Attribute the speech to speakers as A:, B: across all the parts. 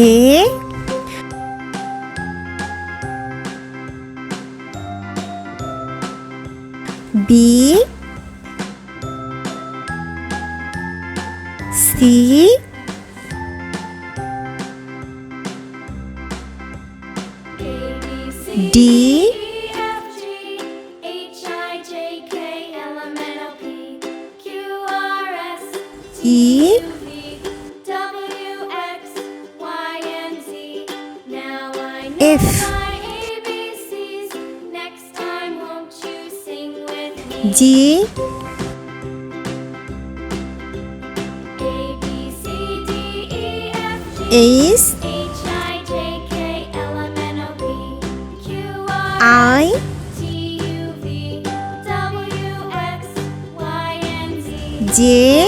A: A B C D E F G H I J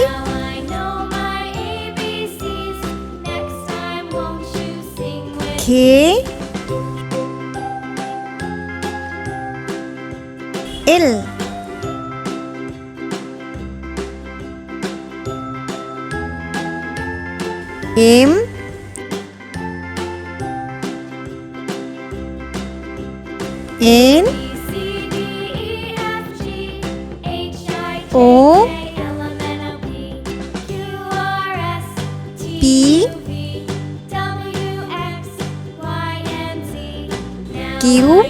A: K L M N O P Q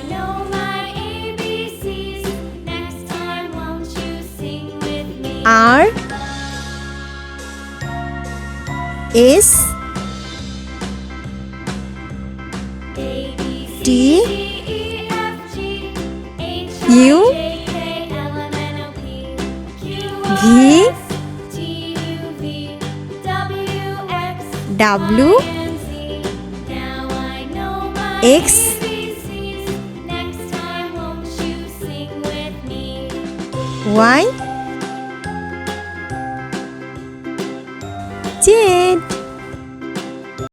A: R S T U V W X Y Z